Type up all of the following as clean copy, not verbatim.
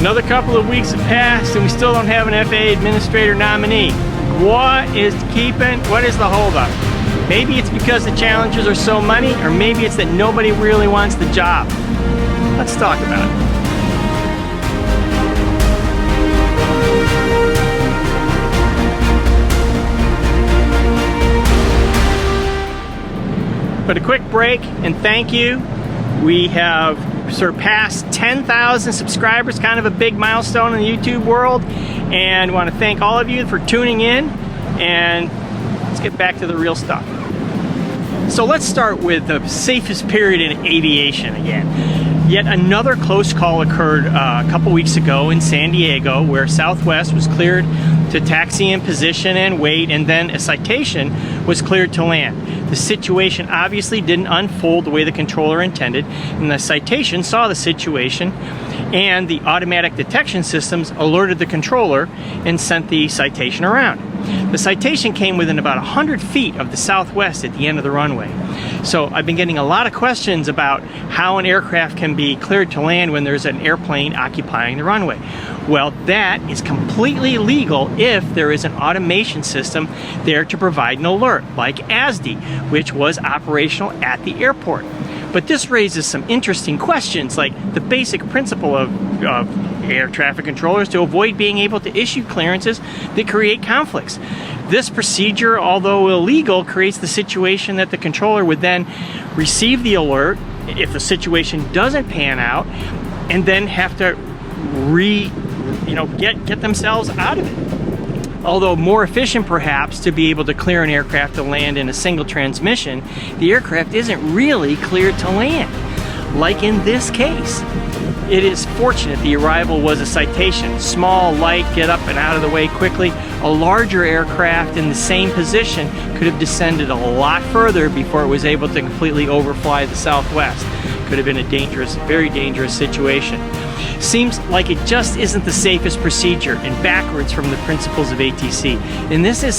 Another couple of weeks have passed and we still don't have an FAA administrator nominee. What is the holdup? Maybe it's because the challenges are so many, or maybe it's that nobody really wants the job. Let's talk about it. But a quick break and thank you. We have surpassed 10,000 subscribers, kind of a big milestone in the YouTube world, and want to thank all of you for tuning in, and let's get back to the real stuff. So let's start with the safest period in aviation again. Yet another close call occurred a couple weeks ago in San Diego, where Southwest was cleared to taxi in position and wait, and then a citation was cleared to land. The situation obviously didn't unfold the way the controller intended, and the citation saw the situation, and the automatic detection systems alerted the controller and sent the citation around. The citation came within about 100 feet of the Southwest at the end of the runway. So I've been getting a lot of questions about how an aircraft can be cleared to land when there's an airplane occupying the runway. Well, that is completely legal if there is an automation system there to provide an alert, like ASDI, which was operational at the airport. But this raises some interesting questions, like the basic principle of air traffic controllers to avoid being able to issue clearances that create conflicts. This procedure, although illegal, creates the situation that the controller would then receive the alert if the situation doesn't pan out, and then have to get themselves out of it. Although more efficient perhaps to be able to clear an aircraft to land in a single transmission, the aircraft isn't really cleared to land, like in this case. It is fortunate the arrival was a citation. Small, light, get up and out of the way quickly. A larger aircraft in the same position could have descended a lot further before it was able to completely overfly the Southwest. Could have been a dangerous, very dangerous situation. Seems like it just isn't the safest procedure and backwards from the principles of ATC. And this isn't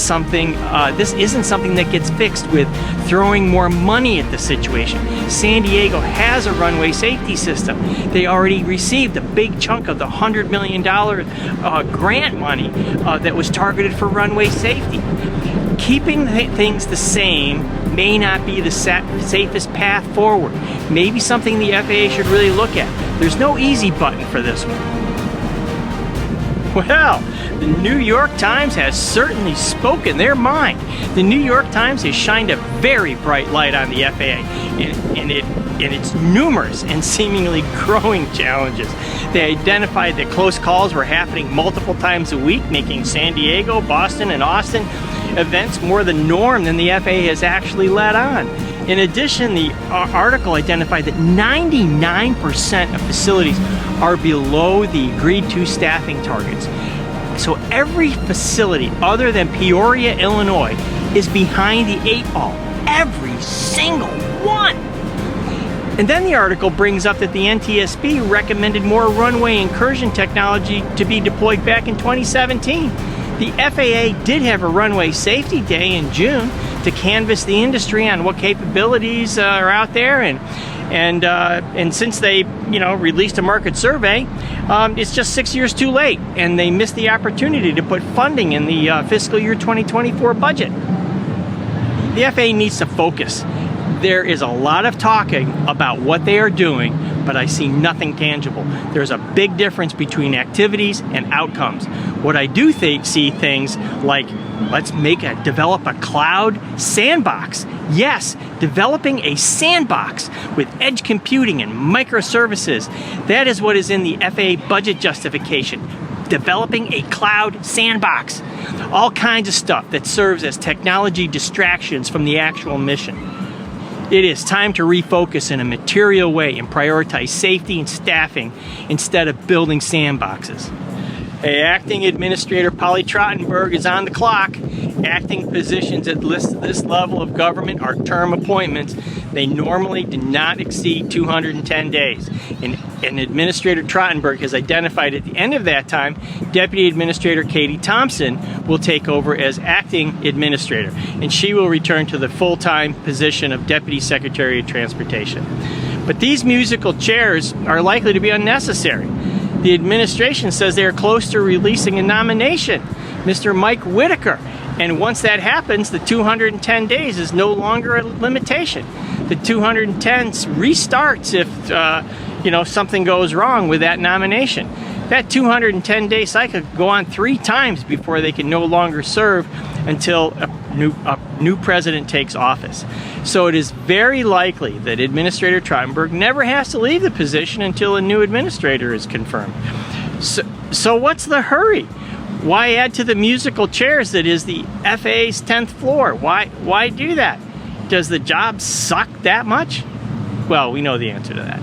something that gets fixed with throwing more money at the situation. San Diego has a runway safety system. They already received a big chunk of the $100 million grant money that was targeted for runway safety. Keeping things the same may not be the safest path forward. Maybe something the FAA should really look at. There's no easy button for this one. Well, the New York Times has certainly spoken their mind. The New York Times has shined a very bright light on the FAA and its numerous and seemingly growing challenges. They identified that close calls were happening multiple times a week, making San Diego, Boston, and Austin events more the norm than the FAA has actually let on. In addition, the article identified that 99% of facilities are below the agreed to staffing targets. So every facility other than Peoria, Illinois is behind the 8 ball. Every single one! And then the article brings up that the NTSB recommended more runway incursion technology to be deployed back in 2017. The FAA did have a runway safety day in June to canvass the industry on what capabilities are out there, and since they released a market survey, it's just 6 years too late, and they missed the opportunity to put funding in the fiscal year 2024 budget. The FAA needs to focus. There is a lot of talking about what they are doing, but I see nothing tangible. There's a big difference between activities and outcomes. What I do see things like, let's develop a cloud sandbox. Yes, developing a sandbox with edge computing and microservices. That is what is in the FAA budget justification. Developing a cloud sandbox. All kinds of stuff that serves as technology distractions from the actual mission. It is time to refocus in a material way and prioritize safety and staffing instead of building sandboxes. Hey, Acting Administrator Polly Trottenberg is on the clock. Acting positions at this level of government are term appointments. They normally do not exceed 210 days. And Administrator Trottenberg has identified at the end of that time, Deputy Administrator Katie Thompson will take over as Acting Administrator, and she will return to the full-time position of Deputy Secretary of Transportation. But these musical chairs are likely to be unnecessary. the administration says they are close to releasing a nomination, Mr. Mike Whitaker. And once that happens, the 210 days is no longer a limitation. The 210 restarts if you know, something goes wrong with that nomination. That 210-day cycle could go on 3 times before they can no longer serve until a new president takes office. So it is very likely that Administrator Trottenberg never has to leave the position until a new administrator is confirmed. So what's the hurry? Why add to the musical chairs that is the FAA's 10th floor? Why do that? Does the job suck that much? Well, we know the answer to that.